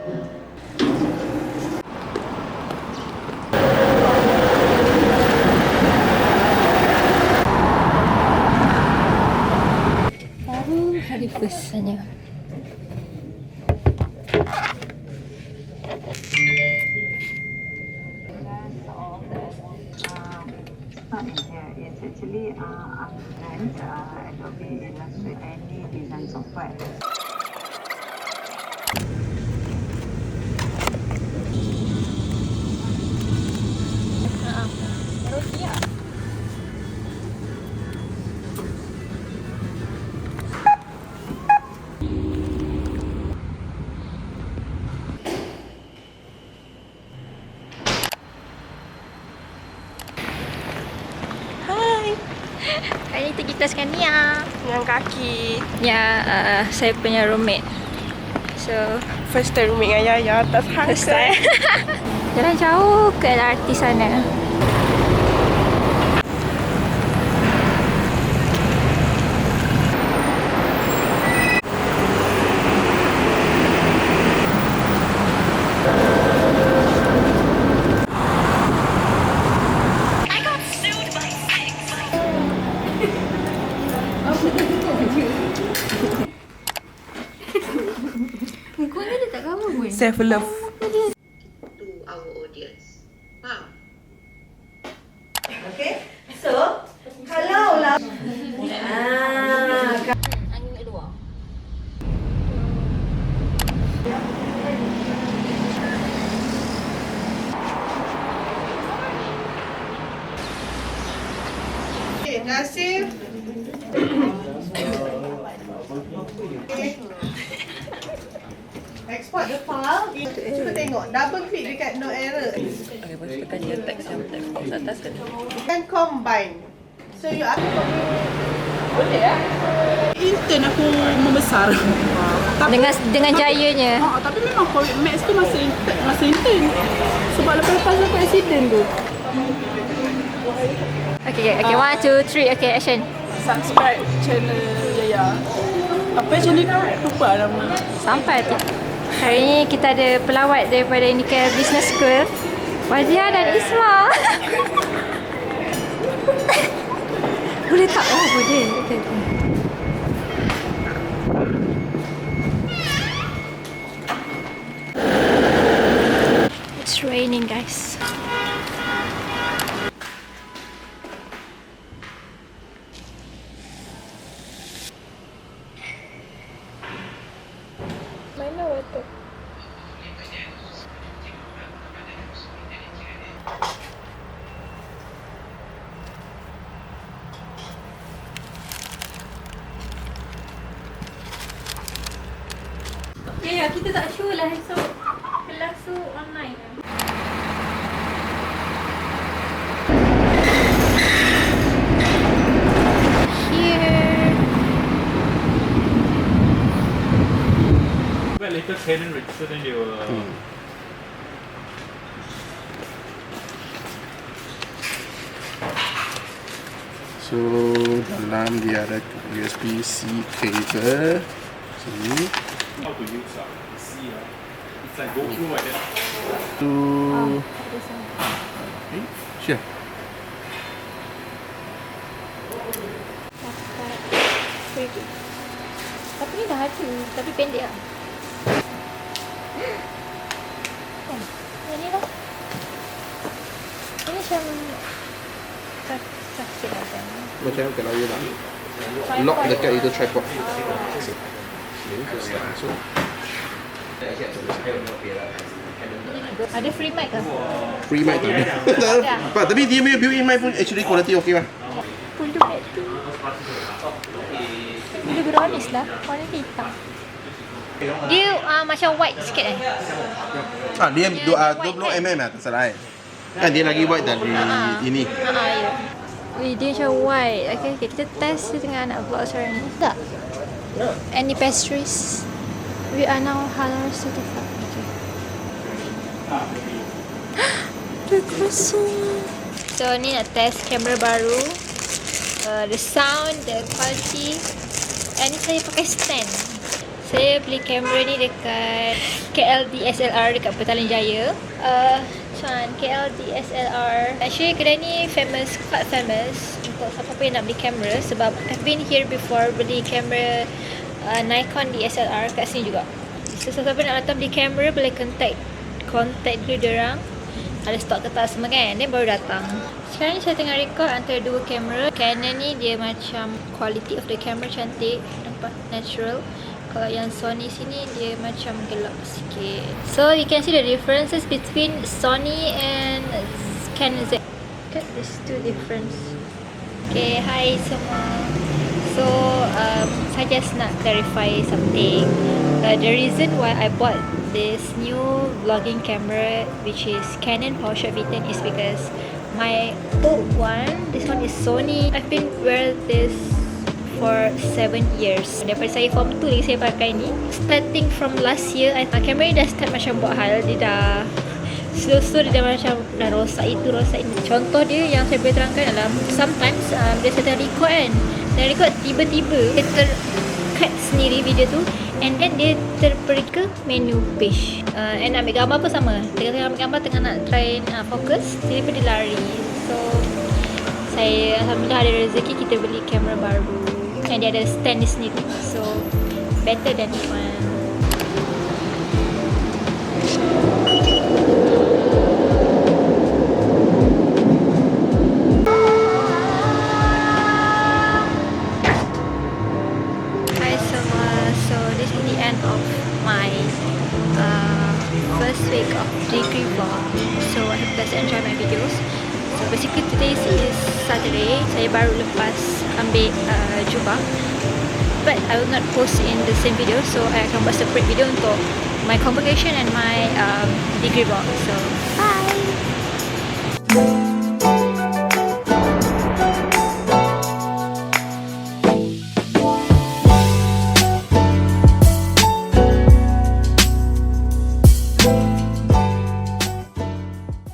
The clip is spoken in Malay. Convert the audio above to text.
Baru hari first saja. It's actually Adobe Illustrator, any design software. Roti ya. Hai. Kali ni kita sekarang ni Dengan kaki. ya, saya punya roommate. So, First time roommate dengan Yaya. Tak first sangka. time. Jalan jauh ke LRT sana. Kau ni dia tak kamu pun. Self love. To our audience. Wow. Okay, so kalau lah. Angin kat luar. Okay, Nasir. Export the file. Cuba tengok. Double click dekat no error. Okay, lepas tekan je text yang text atas kan. Can combine. So you are Intern aku membesar. Dengan jayanya. Tapi memang COVID Max tu masa intern. Sebab lepas-lepas aku accident tu. Okay, 1, 2, 3. Okay, action. Subscribe channel Yaya. Apa channel tu? Lupa nama. Sampai tu. Hari ni kita ada pelawat daripada Unicare Business School. Wajia dan Isma. Boleh tak? Oh, boleh. Okay. It's raining, guys. Mana water? Ya, kita tak sure lah esok kelas tu online. Here. Well, later tenant register, then they will. So dalam dia ada USB-C cable sini. How to use see it's like GoPro like that. Tu Syah. Tapi ni dah ada, tapi pendek lah. Kan? Yang ni lah. Ini macam sakit lah kan. Macam kalau you nak lock dekat itu tripod. Ini terus langsung. Ada free mic ke? Free mic tak ada. Pak, tapi dia punya built-in mic pun actually quality okay lah. Puluh bateri. Dia brownies lah, warna hitam. Dia macam white sikit Dia 20mm lah, tak salah kan dia lagi white dari ini. Ya. Wih, dia macam white. Okay, kita test dengan anak vlog sekarang ni. Tak? Any pastries? We are now halal certified. Okay. Dia kosong. So, ni nak test kamera baru. The sound, the quality. And ni saya pakai stand. Saya beli kamera ni dekat KL DSLR dekat Petaling Jaya. KL DSLR. Actually kedai ni famous, quite famous untuk siapa-siapa yang nak beli kamera sebab I've been here before beli kamera Nikon DSLR kat sini juga. So siapa-siapa nak datang beli kamera boleh contact dulu diorang. Ada stok ke tak semua kan, then baru datang. Sekarang ni saya tengah record antara dua kamera. Canon ni dia macam quality of the camera cantik, nampak natural. Kalau yang Sony sini dia macam gelap sikit. So you can see the differences between Sony and Canon Z. Look at these two difference. Okay, hi semua. So saya just nak clarify something. The reason why I bought this new vlogging camera, which is Canon PowerShot V10, is because my old one, this one is Sony. I've been wearing this for 7 years. Daripada saya form 2 lagi saya pakai ni. Starting from last year, kamera ni dah start macam buat hal. Dia dah slow-slow, dia dah macam dah rosak itu, rosak ini. Contoh dia yang saya boleh terangkan adalah sometimes dia saya tengah record kan, dan record tiba-tiba dia tercut sendiri video tu, and then dia terpergi ke menu page. And ambil gambar pun sama. Tengah ambil gambar, tengah nak try fokus, tiba-tiba dia lari. So saya alhamdulillah ada rezeki kita beli kamera baru. And dia ada stand di sendiri. So better than this one. Hi semua. So this is the end of my first week of degree vlog. So I hope you guys enjoy my videos. So basically today is Saturday. Saya baru lepas ambil jubah, but I will not post in the same video. So I akan buat separate video untuk my convocation and my degree vlog. So bye.